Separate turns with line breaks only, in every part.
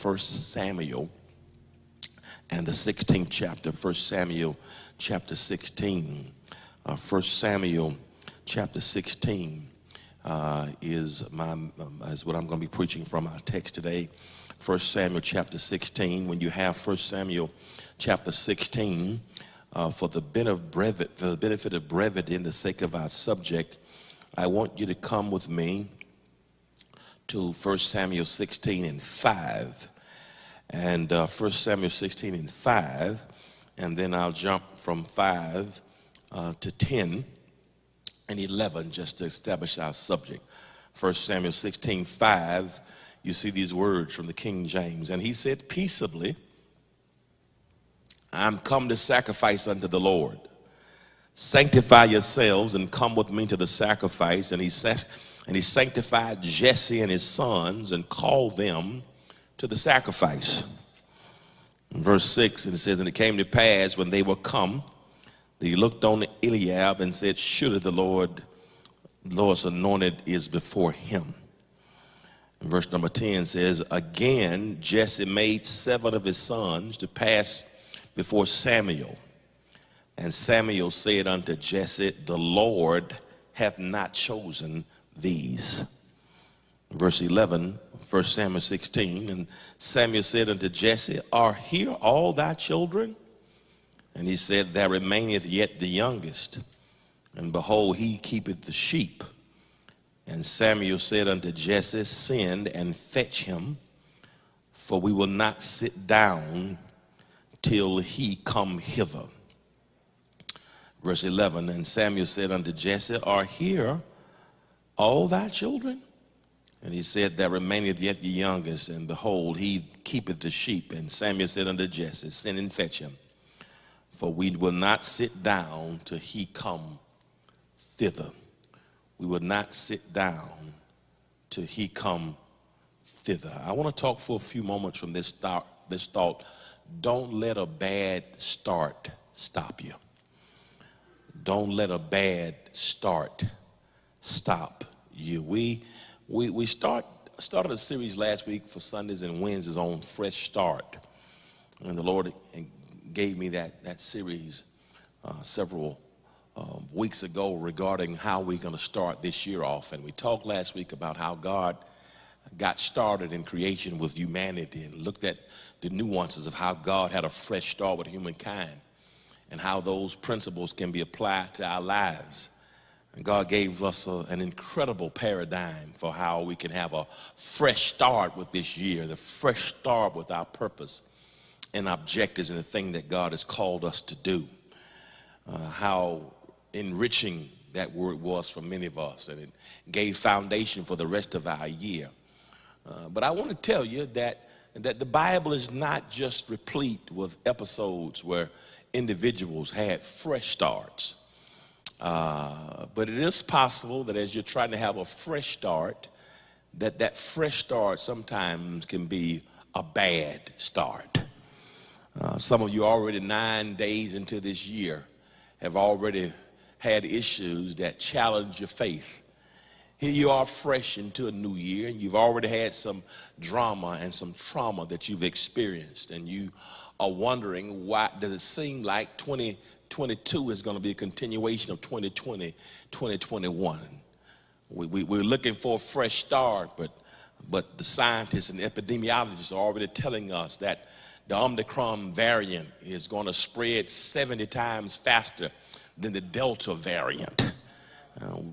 First Samuel and the 16th chapter. First Samuel chapter 16. First Samuel chapter 16 is what I'm going to be preaching from our text today. First Samuel chapter 16. When you have First Samuel chapter 16, for the benefit of brevity and the sake of our subject, I want you to come with me to 1 Samuel 16 and 5. And 1 Samuel 16 and 5, and then I'll jump from 5 to 10 and 11 just to establish our subject. 1 Samuel 16, 5, you see these words from the King James. And he said, peaceably, I'm come to sacrifice unto the Lord. Sanctify yourselves and come with me to the sacrifice. And he sanctified Jesse and his sons and called them to the sacrifice. In verse 6, it says, and it came to pass when they were come, that he looked on Eliab and said, surely the Lord's anointed is before him. And verse number 10 says, again Jesse made 7 of his sons to pass before Samuel. And Samuel said unto Jesse, the Lord hath not chosen these. Verse 11, 1 Samuel 16, and Samuel said unto Jesse, are here all thy children? And he said, there remaineth yet the youngest, and behold, he keepeth the sheep. And Samuel said unto Jesse, send and fetch him, for we will not sit down till he come hither. Verse 11, and Samuel said unto Jesse, are here all thy children? And he said, there remaineth yet the youngest, and behold, he keepeth the sheep. And Samuel said unto Jesse, send and fetch him, for we will not sit down till he come thither. We will not sit down till he come thither. I want to talk for a few moments from this thought. Don't let a bad start stop you. Don't let a bad start stop you. We started a series last week for Sundays and Wednesdays on Fresh Start. And the Lord gave me that series several weeks ago regarding how we're going to start this year off. And we talked last week about how God got started in creation with humanity and looked at the nuances of how God had a fresh start with humankind and how those principles can be applied to our lives. And God gave us an incredible paradigm for how we can have a fresh start with this year, the fresh start with our purpose and objectives and the thing that God has called us to do. How enriching that word was for many of us, and it gave foundation for the rest of our year. But I want to tell you that the Bible is not just replete with episodes where individuals had fresh starts. But it is possible that as you're trying to have a fresh start, that fresh start sometimes can be a bad start. Some of you already 9 days into this year have already had issues that challenge your faith. Here you are fresh into a new year, and you've already had some drama and some trauma that you've experienced, and you are wondering, why does it seem like 2022 is going to be a continuation of 2020, 2021? We're looking for a fresh start, but the scientists and epidemiologists are already telling us that the Omicron variant is going to spread 70 times faster than the Delta variant.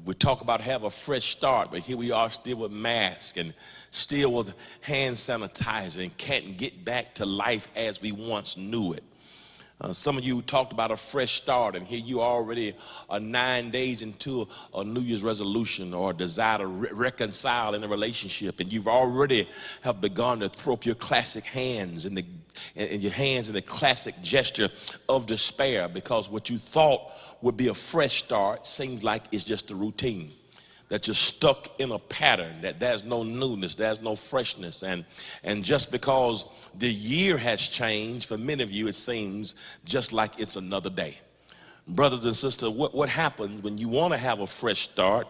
We talk about have a fresh start, but here we are still with masks and still with hand sanitizer and can't get back to life as we once knew it. Some of you talked about a fresh start, and here you already are 9 days into a New Year's resolution or a desire to reconcile in a relationship, and you've already have begun to throw up your classic hands in your hands in the classic gesture of despair, because what you thought would be a fresh start seems like it's just a routine. That you're stuck in a pattern, that there's no newness, there's no freshness. And just because the year has changed, for many of you, it seems just like it's another day. Brothers and sisters, what happens when you want to have a fresh start,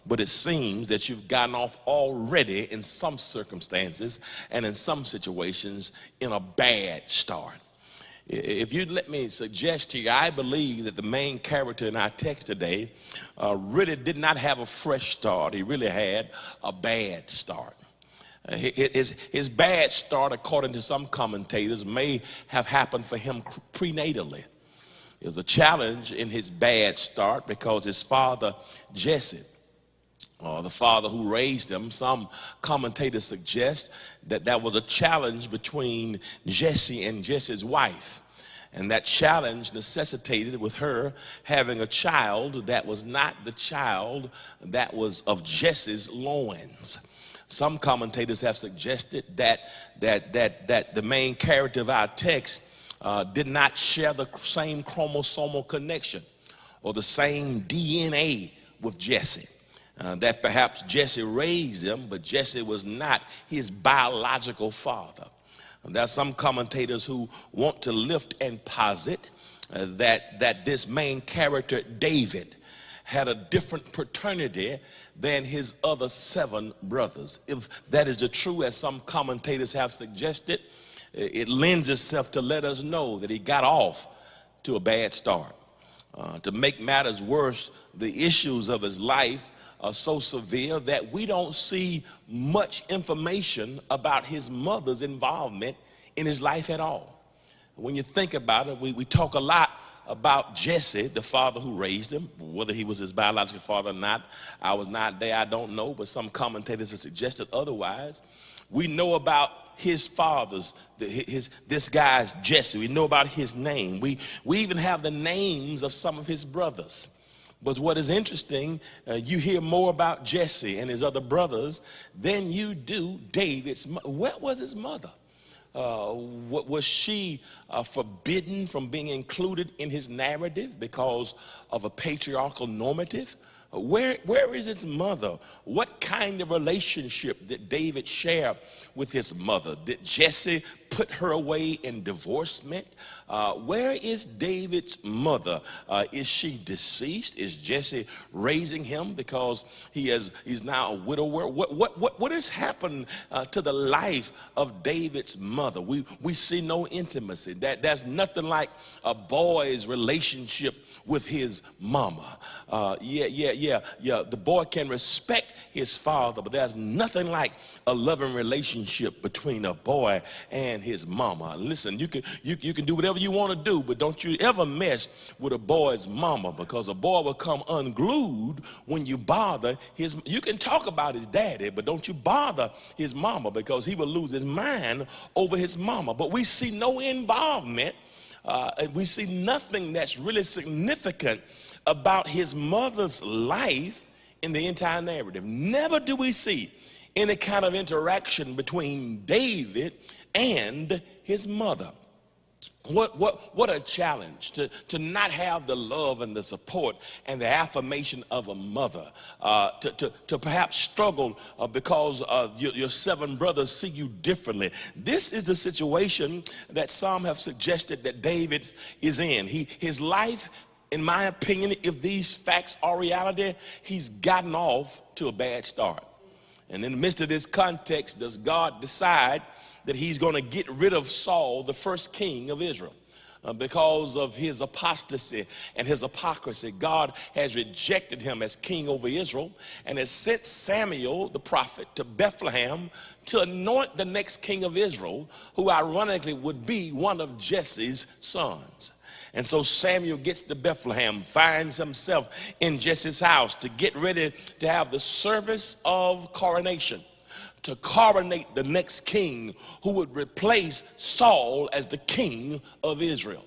but it seems that you've gotten off already in some circumstances and in some situations in a bad start. If you'd let me suggest to you, I believe that the main character in our text today really did not have a fresh start. He really had a bad start. His bad start, according to some commentators, may have happened for him prenatally. It was a challenge in his bad start because his father, Jesse, the father who raised him, some commentators suggest that that was a challenge between Jesse and Jesse's wife. And that challenge necessitated with her having a child that was not the child that was of Jesse's loins. Some commentators have suggested that the main character of our text did not share the same chromosomal connection or the same DNA with Jesse. That perhaps Jesse raised him, but Jesse was not his biological father. There are some commentators who want to lift and posit that this main character, David, had a different paternity than his other 7 brothers. If that is the true, as some commentators have suggested, it lends itself to let us know that he got off to a bad start. To make matters worse, the issues of his life are so severe that we don't see much information about his mother's involvement in his life at all. When you think about it, we talk a lot about Jesse, the father who raised him. Whether he was his biological father or not, I was not there, I don't know, but some commentators have suggested otherwise. We know about his father's, this guy's Jesse. We know about his name. We even have the names of some of his brothers. But what is interesting, you hear more about Jesse and his other brothers than you do David's. Where was his mother? Was she forbidden from being included in his narrative because of a patriarchal normative? Where is his mother? What kind of relationship did David share with his mother? Did Jesse put her away in divorcement? Where is David's mother? Is she deceased? Is Jesse raising him because he's now a widower? What has happened to the life of David's mother? We see no intimacy. There's nothing like a boy's relationship with his mama. The boy can respect his father, but there's nothing like a loving relationship between a boy and his mama. Listen, you can do whatever you want to do, but don't you ever mess with a boy's mama, because a boy will come unglued when you bother his. You can talk about his daddy, but don't you bother his mama, because he will lose his mind over his mama. But we see no involvement. We see nothing that's really significant about his mother's life in the entire narrative. Never do we see any kind of interaction between David and his mother. What a challenge to not have the love and the support and the affirmation of a mother, to perhaps struggle because your 7 brothers see you differently. This is the situation that some have suggested that David is in. His life, in my opinion, if these facts are reality, he's gotten off to a bad start. And in the midst of this context, does God decide that he's going to get rid of Saul, the first king of Israel? Because of his apostasy and his hypocrisy, God has rejected him as king over Israel and has sent Samuel, the prophet, to Bethlehem to anoint the next king of Israel, who ironically would be one of Jesse's sons. And so Samuel gets to Bethlehem, finds himself in Jesse's house to get ready to have the service of coronation, to coronate the next king who would replace Saul as the king of Israel.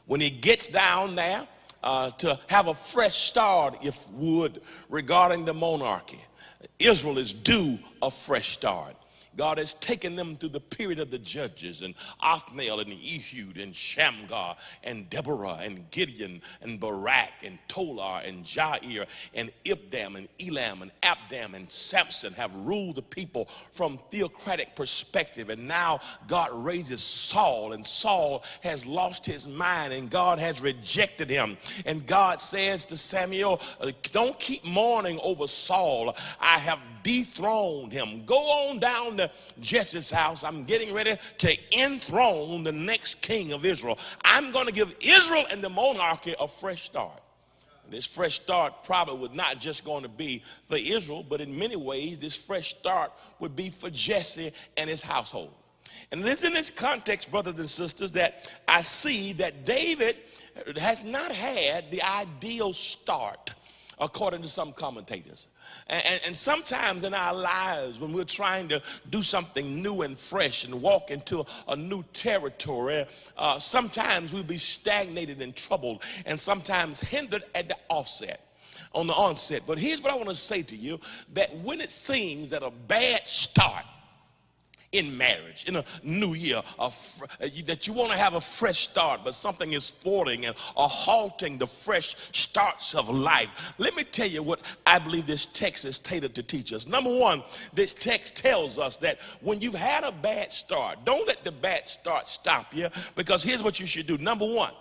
When he gets down there to have a fresh start, if you would, regarding the monarchy, Israel is due a fresh start. God has taken them through the period of the judges, and Othniel and Ehud and Shamgar and Deborah and Gideon and Barak and Tolar and Jair and Ibdam and Elam and Abdam and Samson have ruled the people from theocratic perspective. And now God raises Saul, and Saul has lost his mind, and God has rejected him. And God says to Samuel, don't keep mourning over Saul. I have dethroned him. Go on down to Jesse's house. I'm getting ready to enthrone the next king of Israel. I'm going to give Israel and the monarchy a fresh start. This fresh start probably was not just going to be for Israel, but in many ways this fresh start would be for Jesse and his household. And it is in this context, brothers and sisters, that I see that David has not had the ideal start, according to some commentators. And sometimes in our lives, when we're trying to do something new and fresh and walk into a new territory, sometimes we'll be stagnated and troubled, and sometimes hindered at the onset. But here's what I want to say to you, that when it seems that a bad start in marriage, in a new year, that you want to have a fresh start, but something is thwarting and halting the fresh starts of life. Let me tell you what I believe this text is tailored to teach us. Number one, this text tells us that when you've had a bad start, don't let the bad start stop you, because here's what you should do. Number one,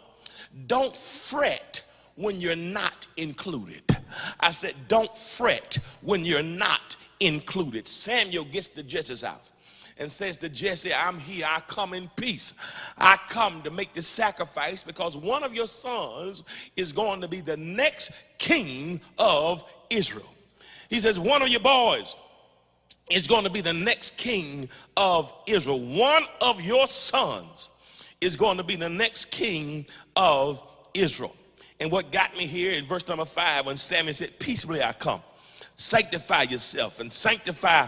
don't fret when you're not included. I said, don't fret when you're not included. Samuel gets to Jesse's house and says to Jesse, I'm here, I come in peace. I come to make this sacrifice because one of your sons is going to be the next king of Israel. He says, one of your boys is going to be the next king of Israel. One of your sons is going to be the next king of Israel. And what got me here in verse number 5, when Samuel said, peaceably I come. Sanctify yourself and sanctify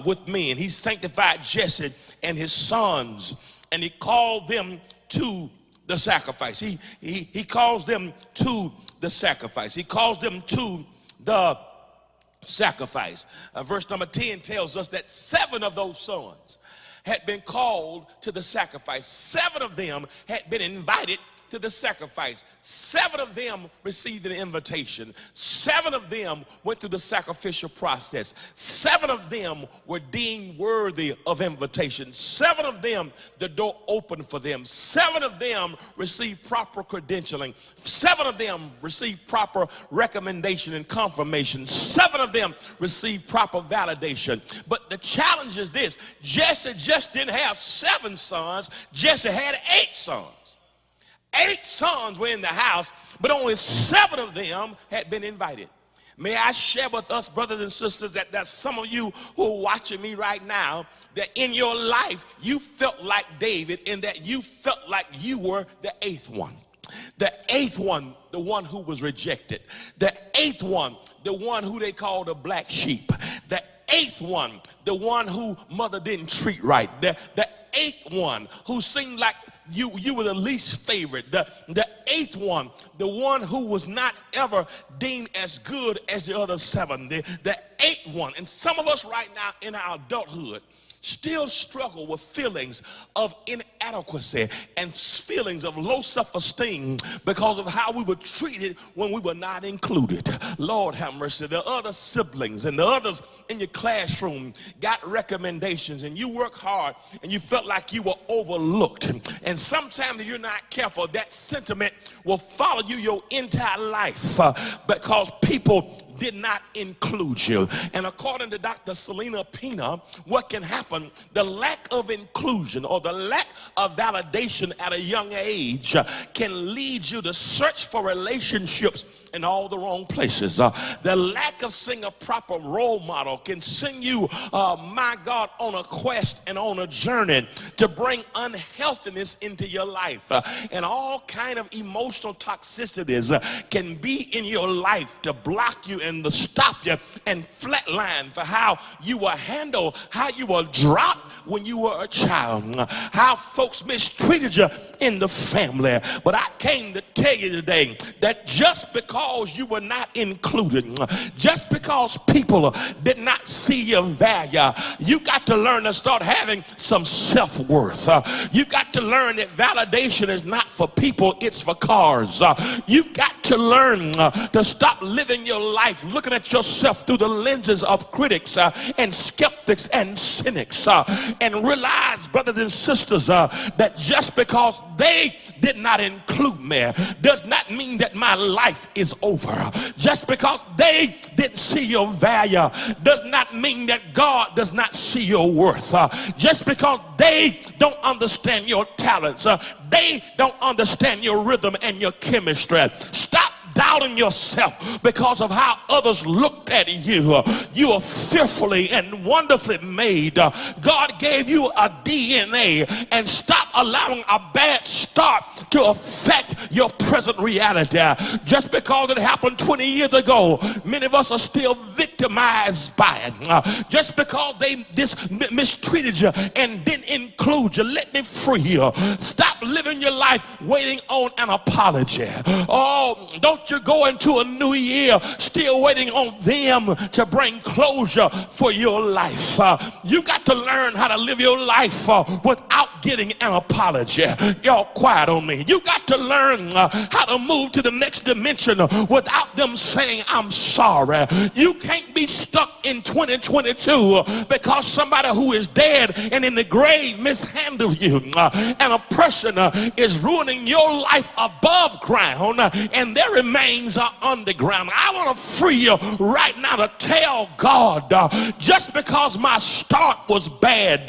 with me. And he sanctified Jesse and his sons, and he called them to the sacrifice. He calls them to the sacrifice. He calls them to the sacrifice. Verse number 10 tells us that 7 of those sons had been called to the sacrifice. 7 of them had been invited to the sacrifice. 7 of them received an invitation. 7 of them went through the sacrificial process. 7 of them were deemed worthy of invitation. 7 of them, the door opened for them. 7 of them received proper credentialing. 7 of them received proper recommendation and confirmation. 7 of them received proper validation. But the challenge is this: Jesse just didn't have 7 sons. Jesse had 8 sons. 8 sons were in the house, but only 7 of them had been invited. May I share with us, brothers and sisters, that there's some of you who are watching me right now, that in your life you felt like David, in that you felt like you were the 8th one. The 8th one, the one who was rejected. The 8th one, the one who they called a black sheep. The 8th one, the one who mother didn't treat right. The 8th one who seemed like you were the least favorite. The 8th one, the one who was not ever deemed as good as the other 7. The 8th one. And some of us right now in our adulthood still struggle with feelings of inadequacy and feelings of low self-esteem because of how we were treated when we were not included. Lord have mercy. The other siblings and the others in your classroom got recommendations, and you worked hard and you felt like you were overlooked. And sometimes if you're not careful, that sentiment will follow you your entire life because people did not include you. And according to Dr. Selena Pina, what can happen, the lack of inclusion or the lack of validation at a young age can lead you to search for relationships in all the wrong places. The lack of seeing a proper role model can send you, my God, on a quest and on a journey to bring unhealthiness into your life. And all kind of emotional toxicities can be in your life to block you and and to stop you and flatline for how you were handled, how you were dropped when you were a child, how folks mistreated you in the family. But I came to tell you today that just because you were not included, just because people did not see your value, you got to learn to start having some self-worth. You've got to learn that validation is not for people, it's for cars. You've got to learn to stop living your life looking at yourself through the lenses of critics and skeptics and cynics, and realize, brothers and sisters, that just because they did not include me does not mean that my life is over. Just because they didn't see your value does not mean that God does not see your worth. Just because they don't understand your talents, they don't understand your rhythm and your chemistry. Stop doubting yourself because of how others looked at you. You are fearfully and wonderfully made. God gave you a DNA, and stop allowing a bad start to affect your present reality. Just because it happened 20 years ago, many of us are still victimized by it. Just because they mistreated you and didn't include you, let me free you. Stop living your life waiting on an apology. Oh, don't you go into a new year still waiting on them to bring closure for your life. You've got to learn how to live your life without getting an apology. Y'all quiet on me. You got to learn how to move to the next dimension without them saying, I'm sorry. You can't be stuck in 2022 because somebody who is dead and in the grave mishandled you. And a person is ruining your life above ground, and their remains are underground. I want to free you right now to tell God, just because my start was bad,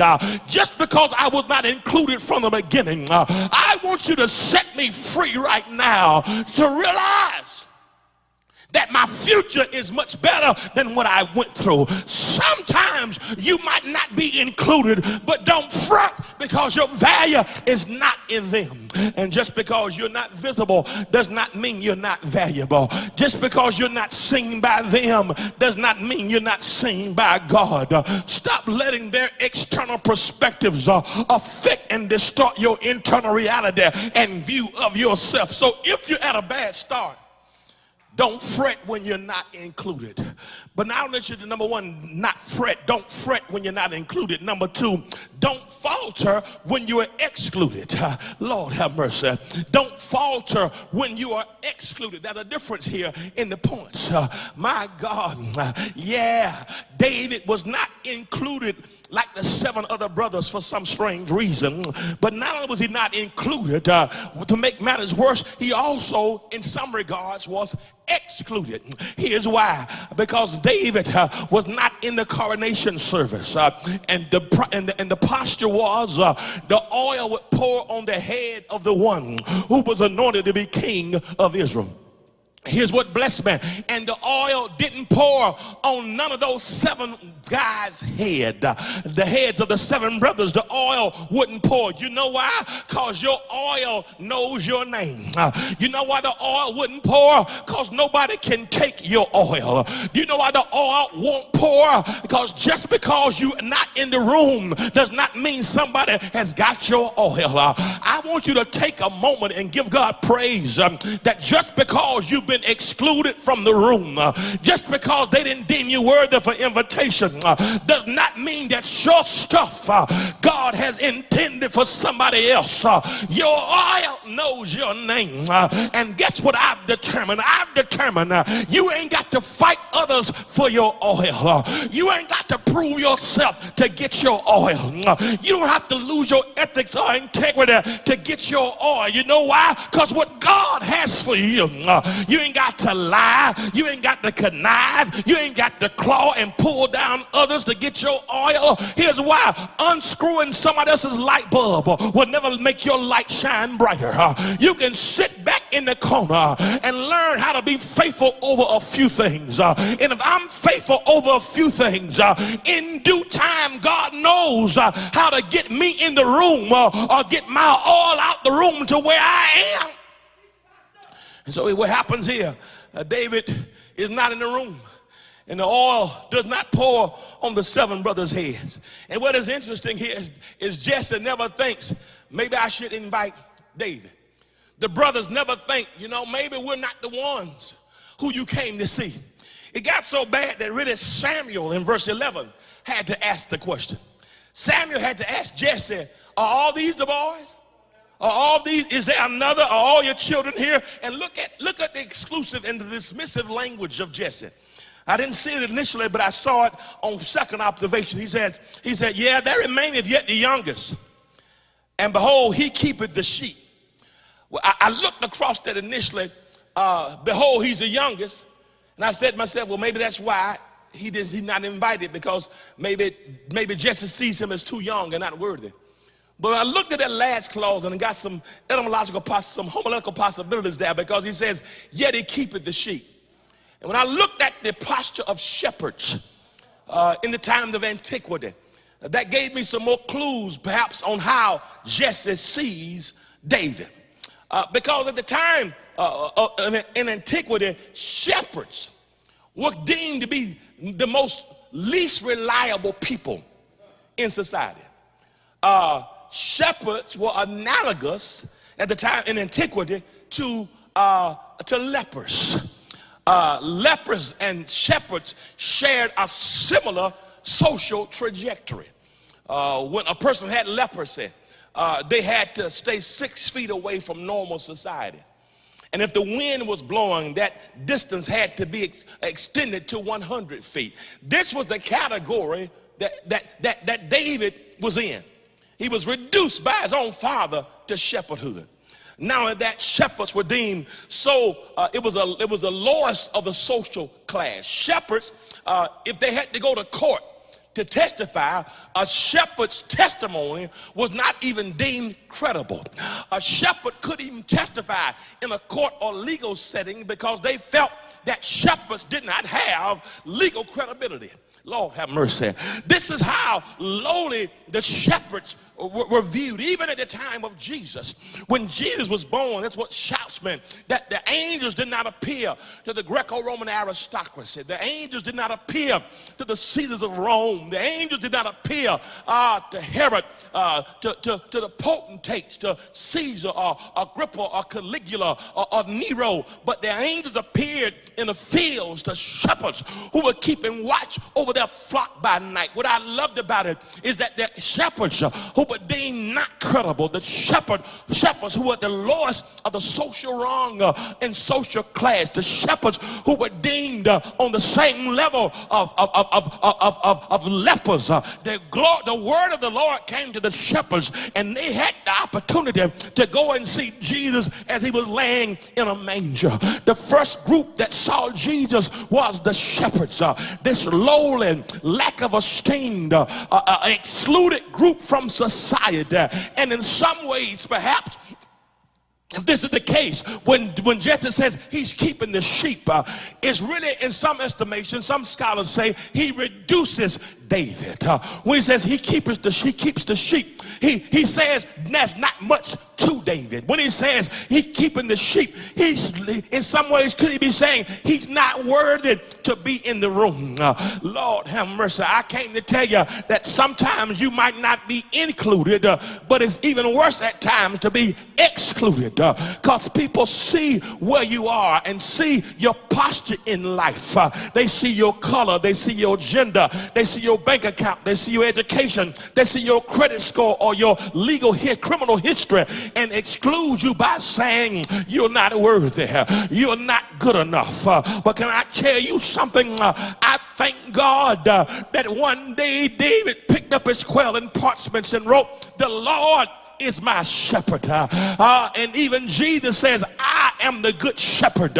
just because I was not included from the beginning, I want you to set me free right now to realize that my future is much better than what I went through. Sometimes you might not be included, but don't fret because your value is not in them. And just because you're not visible does not mean you're not valuable. Just because you're not seen by them does not mean you're not seen by God. Stop letting their external perspectives affect and distort your internal reality and view of yourself. So if you're at a bad start, don't fret when you're not included. But now let you, number one, not fret. Don't fret when you're not included. Number two, don't falter when you are excluded. Lord have mercy. Don't falter when you are excluded. There's a difference here in the points. My God. Yeah, David was not included like the 7 other brothers for some strange reason. But not only was he not included, to make matters worse, he also, in some regards, was excluded. Here's why. Because David was not in the coronation service, and the posture was the oil would pour on the head of the one who was anointed to be king of Israel. Here's what blessed me. And the oil didn't pour on none of those 7 guys' head. The heads of the 7 brothers, the oil wouldn't pour. You know why? Because your oil knows your name. You know why the oil wouldn't pour? Because nobody can take your oil. You know why the oil won't pour? Because just because you're not in the room does not mean somebody has got your oil. I want you to take a moment and give God praise that just because you've been excluded from the room, just because they didn't deem you worthy for invitation, does not mean that your stuff God has intended for somebody else. Your oil knows your name, and guess what I've determined? I've determined you ain't got to fight others for your oil. You ain't got to prove yourself to get your oil. You don't have to lose your ethics or integrity to get your oil. You know why? Because what God has for you, you ain't got to lie, you ain't got to connive, you ain't got to claw and pull down others to get your oil. Here's why. Unscrewing somebody else's light bulb will never make your light shine brighter. You can sit back in the corner and learn how to be faithful over a few things. And if I'm faithful over a few things, in due time God knows how to get me in the room or get my oil out the room to where I am. And so what happens here, David is not in the room. and the oil does not pour on the 7 brothers' heads. And what is interesting here is Jesse never thinks, maybe I should invite David. The brothers never think, maybe we're not the ones who you came to see. It got so bad that really Samuel in verse 11 had to ask the question. Samuel had to ask Jesse, are all these the boys? Are all these, is there another? Are all your children here? And look at the exclusive and the dismissive language of Jesse. I didn't see it initially, but I saw it on second observation. He said, yeah, there remaineth yet the youngest. And behold, he keepeth the sheep. Well, I looked across that initially. Behold, he's the youngest. And I said to myself, well, maybe that's why he's not invited, because maybe Jesse sees him as too young and not worthy. But I looked at that last clause and got some homiletical possibilities there, because he says, yet he keepeth the sheep. And when I looked at the posture of shepherds in the times of antiquity, that gave me some more clues perhaps on how Jesse sees David. Because at the time in antiquity, shepherds were deemed to be the most least reliable people in society. Shepherds were analogous at the time in antiquity to lepers. Lepers and shepherds shared a similar social trajectory. When a person had leprosy, they had to stay 6 feet away from normal society. And if the wind was blowing, that distance had to be extended to 100 feet. This was the category that David was in. He was reduced by his own father to shepherdhood. Now that shepherds were deemed so, it was the lowest of the social class. Shepherds, if they had to go to court to testify, a shepherd's testimony was not even deemed credible. A shepherd couldn't even testify in a court or legal setting because they felt that shepherds did not have legal credibility. Lord have mercy. This is how lowly the shepherds were viewed, even at the time of Jesus. When Jesus was born, that's what shouts meant, that the angels did not appear to the Greco-Roman aristocracy. The angels did not appear to the Caesars of Rome. The angels did not appear to Herod, to the potentates, to Caesar or Agrippa or Caligula or Nero. But the angels appeared in the fields to shepherds who were keeping watch over their flock by night. What I loved about it is that the shepherds who were deemed not credible, the shepherds who were the lowest of the social rung and social class, the shepherds who were deemed on the same level of lepers. The word of the Lord came to the shepherds, and they had the opportunity to go and see Jesus as he was laying in a manger. The first group that saw Jesus was the shepherds, this lowly, lack of esteem, excluded group from society. And in some ways, perhaps, if this is the case, when Jesse says he's keeping the sheep, it's really, in some estimation, some scholars say he reduces David. When he says he keeps the sheep, he says there's not much to David. When he says he's keeping the sheep, he's, in some ways, could he be saying he's not worthy to be in the room? Lord have mercy. I came to tell you that sometimes you might not be included, but it's even worse at times to be excluded, because people see where you are and see your posture in life. They see your color, they see your gender, they see your bank account, they see your education, they see your credit score or your criminal history, and exclude you by saying you're not worthy, you're not good enough. But can I tell you something? I thank God that one day David picked up his quill and parchments and wrote, "The Lord is my shepherd." And even Jesus says, "I am the good shepherd,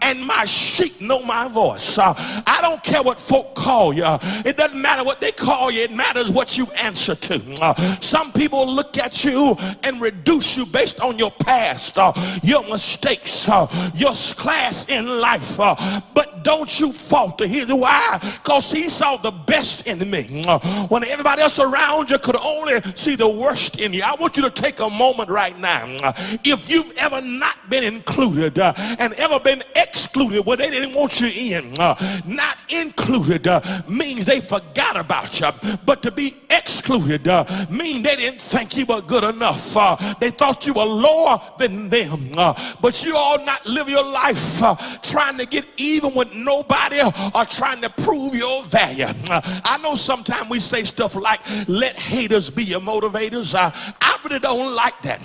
and my sheep know my voice." I don't care what folk call you. It doesn't matter what they call you. It matters what you answer to. Some people look at you and reduce you based on your past, your mistakes, your class in life. But don't you falter. Here's why. Because he saw the best in me when everybody else around you could only see the worst in you. I want you to take a moment right now. If you've ever not been included and ever been excluded where they didn't want you in, not included means they forgot about you, but to be excluded means they didn't think you were good enough. They thought you were lower than them, but you all not live your life trying to get even with nobody or trying to prove your value. I know sometimes we say stuff like, let haters be your motivators. I really don't like that,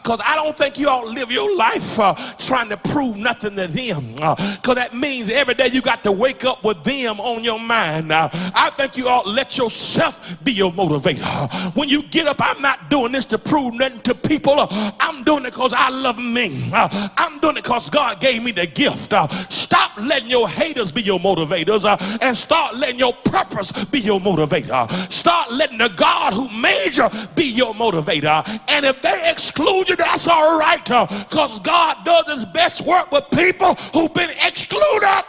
because I don't think you all live your life trying to prove nothing to them, because that means every day you got to wake up with them on your mind. I think you all let yourself be your motivator. When you get up, I'm not doing this to prove nothing to people. I'm doing it because I love me. I'm doing it because God gave me the gift. Stop letting your haters be your motivators and start letting your purpose be your motivator. Start letting the God who made you be your motivator. And if they exclude you, that's all right, because God does his best work with people who've been excluded.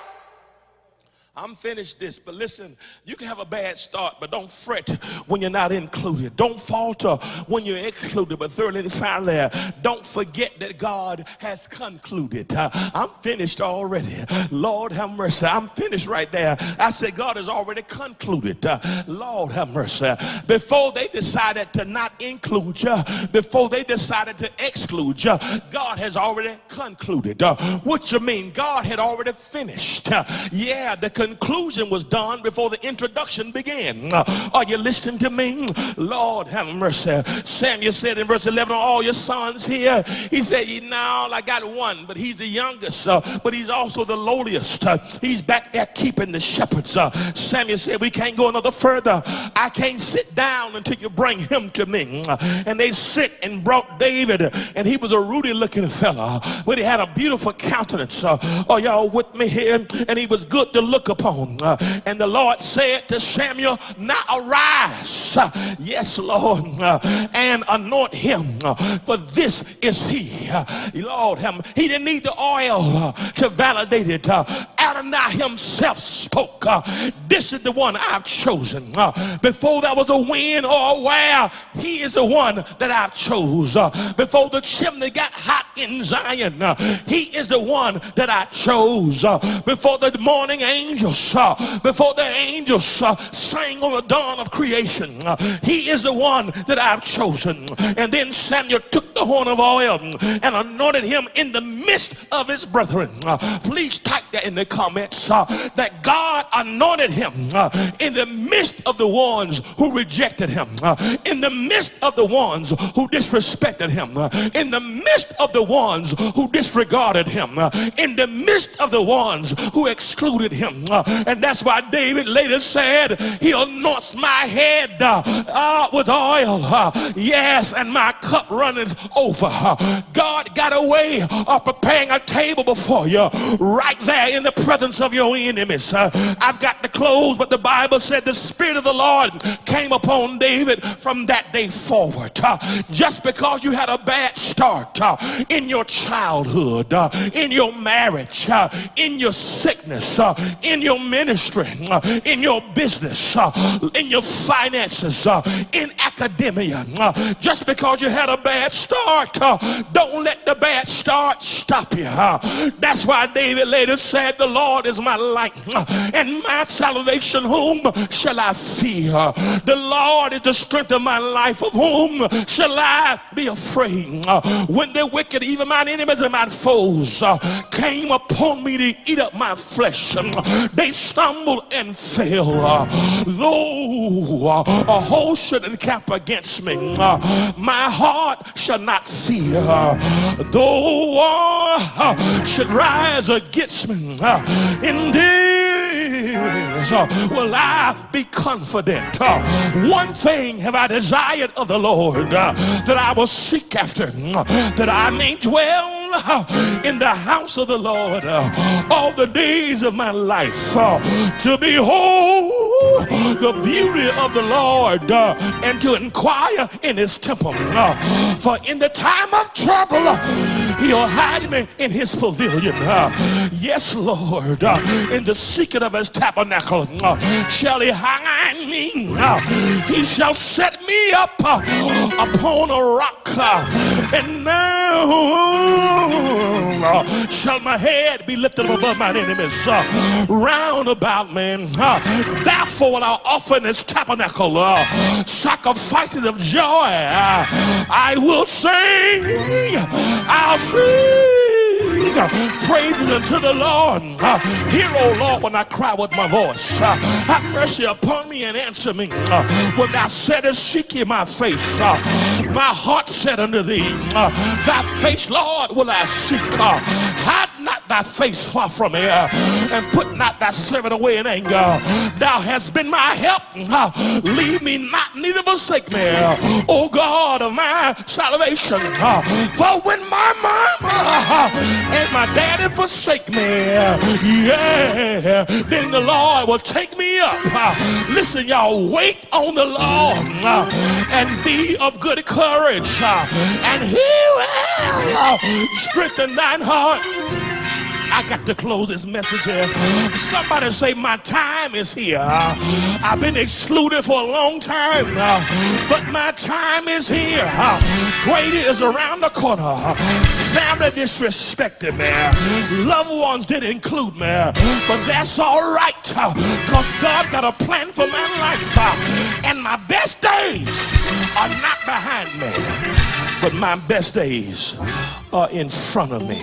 I'm finished this, but listen, you can have a bad start, but don't fret when you're not included. Don't falter when you're excluded, but thirdly and finally, don't forget that God has concluded. I'm finished already. Lord have mercy. I'm finished right there. I said God has already concluded. Lord have mercy. Before they decided to not include you, before they decided to exclude you, God has already concluded. What you mean? God had already finished. Yeah, the conclusion was done before the introduction began. Are you listening to me? Lord have mercy. Samuel said in verse 11, all your sons here, he said, now I got one, but he's the youngest, but he's also the lowliest. He's back there keeping the shepherds. Samuel said, we can't go another further. I can't sit down until you bring him to me. And they sit and brought David, and he was a ruddy looking fella, but he had a beautiful countenance. Are y'all with me here? And he was good to look upon. And the Lord said to Samuel, now arise, yes Lord, and anoint him, for this is he. Lord, he didn't need the oil to validate it. Adonai himself spoke. This is the one I've chosen. Before there was a wind or a where, he is the one that I've chose. Before the chimney got hot in Zion, he is the one that I chose. Before the morning angels, before the angels sang on the dawn of creation, he is the one that I've chosen. And then Samuel took the horn of oil and anointed him in the midst of his brethren. Please type that in the comments, that God anointed him in the midst of the ones who rejected him, in the midst of the ones who disrespected him, in the midst of the ones who disregarded him, in the midst of the ones who excluded him. And that's why David later said, he anoints my head with oil, yes, and my cup runneth over. God got a way of preparing a table before you right there in the presence of your enemies. I've got to close, but the Bible said the Spirit of the Lord came upon David from that day forward. Just because you had a bad start in your childhood, in your marriage, in your sickness, in your ministry, in your business, in your finances, in academia, just because you had a bad start, don't let the bad start stop you. That's why David later said, the Lord is my light and my salvation, whom shall I fear? The Lord is the strength of my life, of whom shall I be afraid? When the wicked, even mine enemies and my foes, came upon me to eat up my flesh, they stumbled and fell. Though a host should encamp against me, my heart shall not fear. Though war should rise against me, in this will I be confident. One thing have I desired of the Lord, that I will seek after, that I may dwell in the house of the Lord all the days of my life, to behold the beauty of the Lord and to inquire in his temple. For in the time of trouble, he'll hide me in his pavilion. Yes, Lord, in the secret of his tabernacle shall he hide me. He shall set me up upon a rock, and now shall my head be lifted up above my enemies round about me. Therefore will I offer in this tabernacle sacrifices of joy. I will sing, I'll sing praises unto the Lord. Hear, O Lord, when I cry with my voice. Have mercy upon me and answer me. When thou saidest, seek ye my face, my heart said unto thee, thy face, Lord, will I seek. Hide not thy face far from me, and put not thy servant away in anger. Thou hast been my help. Leave me not, neither forsake me, O God of my salvation. For when my mama and my daddy forsake me, yeah, then the Lord will take me up. Listen, y'all, wait on the Lord and be of good courage, and he will strengthen thine heart. I got to close this message here. Somebody say, my time is here. I've been excluded for a long time now, but my time is here. Greater is around the corner. Family disrespected me. Loved ones didn't include me, but that's all right, because God got a plan for my life. And my best days are not behind me, but my best days are in front of me.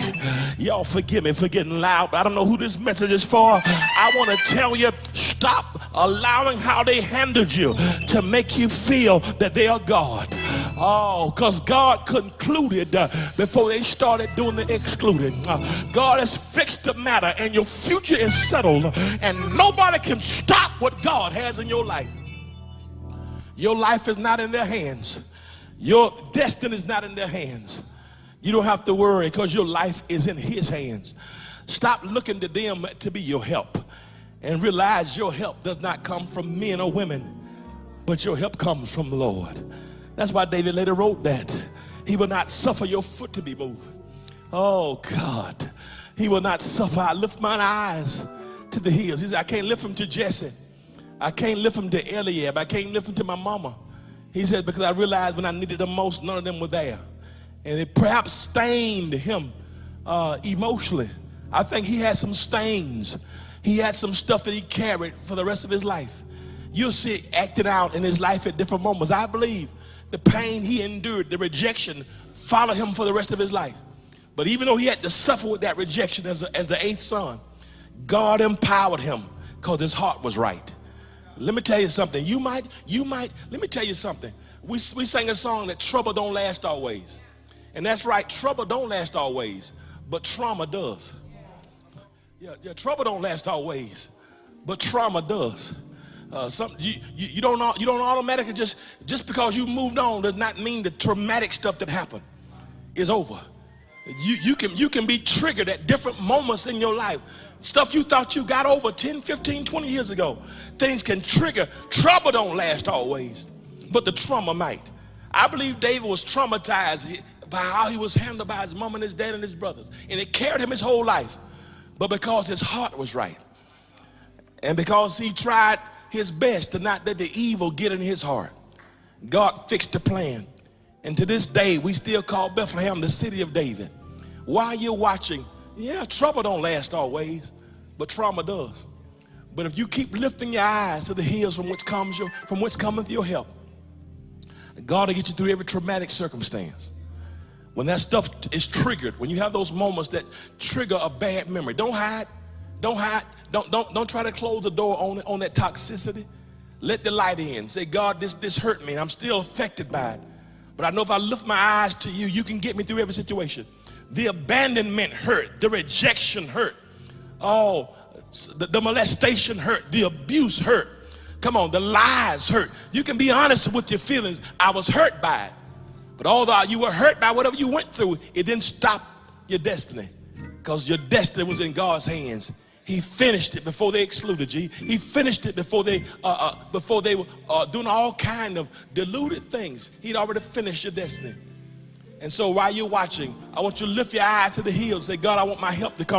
Y'all forgive me for getting loud. I don't know who this message is for. I want to tell you, stop allowing how they handled you to make you feel that they are God. Oh, because God concluded before they started doing the excluding. God has fixed the matter, and your future is settled, and nobody can stop what God has in your life. Your life is not in their hands. Your destiny is not in their hands. You don't have to worry, because your life is in his hands. Stop looking to them to be your help, and realize your help does not come from men or women, but your help comes from the Lord. That's why David later wrote that. He will not suffer your foot to be moved. Oh God, he will not suffer. I lift mine eyes to the hills. He said, I can't lift them to Jesse. I can't lift them to Eliab. I can't lift them to my mama. He said, because I realized when I needed them most, none of them were there. And it perhaps stained him emotionally. I think he had some stains. He had some stuff that he carried for the rest of his life. You'll see it acted out in his life at different moments. I believe the pain he endured, the rejection, followed him for the rest of his life. But even though he had to suffer with that rejection as the eighth son, God empowered him because his heart was right. Let me tell you something. You might, let me tell you something. We sang a song that trouble don't last always. And that's right, trouble don't last always, but trauma does. Yeah, trouble don't last always, but trauma does. You don't automatically just because you moved on does not mean the traumatic stuff that happened is over. You can be triggered at different moments in your life. Stuff you thought you got over 10, 15, 20 years ago. Things can trigger. Trouble don't last always, but the trauma might. I believe David was traumatized by how he was handled by his mom and his dad and his brothers. And it carried him his whole life. But because his heart was right, and because he tried his best to not let the evil get in his heart, God fixed the plan. And to this day, we still call Bethlehem the city of David. While you're watching, yeah, trouble don't last always, but trauma does. But if you keep lifting your eyes to the hills from which cometh your help, God will get you through every traumatic circumstance. When that stuff is triggered, when you have those moments that trigger a bad memory, don't hide. Don't try to close the door on that toxicity. Let the light in. Say, God, this hurt me, and I'm still affected by it. But I know if I lift my eyes to you, you can get me through every situation. The abandonment hurt. The rejection hurt. Oh, the molestation hurt. The abuse hurt. Come on, the lies hurt. You can be honest with your feelings. I was hurt by it. But although you were hurt by whatever you went through, it didn't stop your destiny, because your destiny was in God's hands.
He finished it before they excluded you. He finished it before they were doing all kind of deluded things. He'd already finished your destiny. And so while you're watching, I want you to lift your eye to the hills. Say, God, I want my help to come.